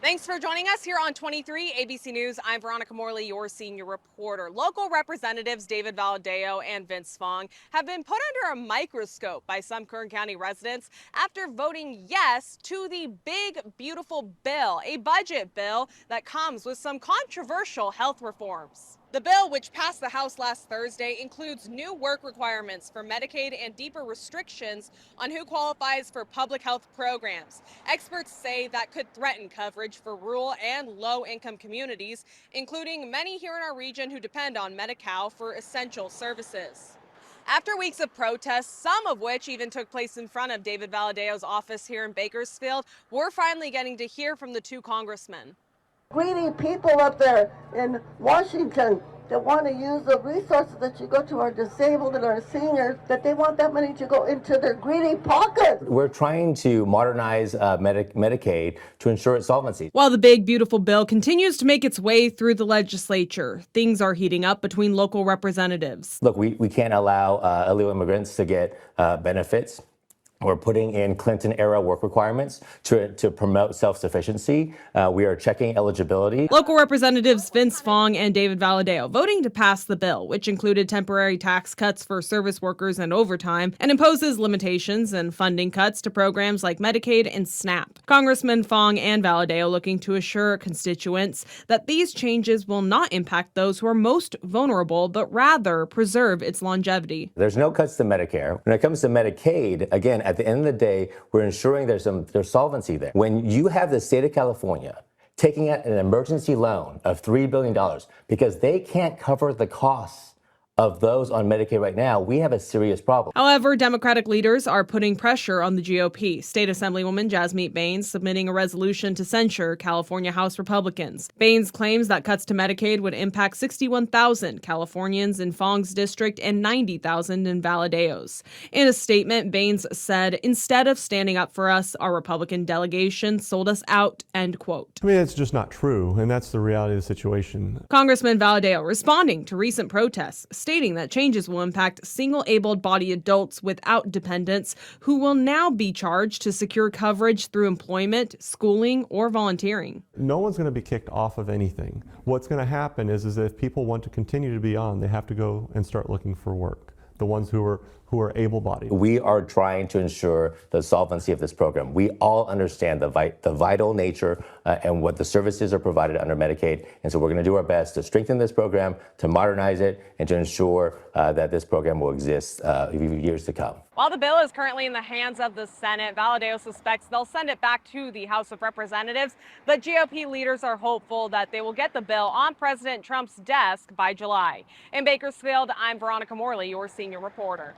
Thanks for joining us here on 23 ABC News. I'm Veronica Morley, your senior reporter. Local representatives David Valadao and Vince Fong have been put under a microscope by some Kern County residents after voting yes to the big, beautiful bill, a budget bill that comes with some controversial health reforms. The bill, which passed the House last Thursday, includes new work requirements for Medicaid and deeper restrictions on who qualifies for public health programs. Experts say that could threaten coverage for rural and low-income communities, including many here in our region who depend on Medi-Cal for essential services. After weeks of protests, some of which even took place in front of David Valadao's office here in Bakersfield, we're finally getting to hear from the two congressmen. Greedy people up there in Washington that want to use the resources that you go to our disabled and our seniors, that they want that money to go into their greedy pockets. We're trying to modernize Medicaid to ensure its solvency. While the big, beautiful bill continues to make its way through the legislature, things are heating up between local representatives. Look, we can't allow illegal immigrants to get benefits. We're putting in Clinton-era work requirements to promote self-sufficiency. We are checking eligibility. Local representatives Vince Fong and David Valadao voting to pass the bill, which included temporary tax cuts for service workers and overtime, and imposes limitations and funding cuts to programs like Medicaid and SNAP. Congressman Fong and Valadao looking to assure constituents that these changes will not impact those who are most vulnerable, but rather preserve its longevity. There's no cuts to Medicare. When it comes to Medicaid, again, at the end of the day, we're ensuring there's solvency there. When you have the state of California taking out an emergency loan of $3 billion because they can't cover the costs of those on Medicaid right now, we have a serious problem. However, Democratic leaders are putting pressure on the GOP. State Assemblywoman Jasmeet Bains submitting a resolution to censure California House Republicans. Bains claims that cuts to Medicaid would impact 61,000 Californians in Fong's district and 90,000 in Valadao's. In a statement, Bains said, "Instead of standing up for us, our Republican delegation sold us out," end quote. I mean, it's just not true, and that's the reality of the situation. Congressman Valadao responding to recent protests, stating that changes will impact single able-bodied adults without dependents who will now be charged to secure coverage through employment, schooling, or volunteering. No one's going to be kicked off of anything. What's going to happen is that if people want to continue to be on, they have to go and start looking for work. The ones who are able-bodied. We are trying to ensure the solvency of this program. We all understand the vital nature and what the services are provided under Medicaid, and so we're going to do our best to strengthen this program, to modernize it, and to ensure that this program will exist years to come. While the bill is currently in the hands of the Senate, Valadao suspects they'll send it back to the House of Representatives, but GOP leaders are hopeful that they will get the bill on President Trump's desk by July. In Bakersfield, I'm Veronica Morley, your senior reporter.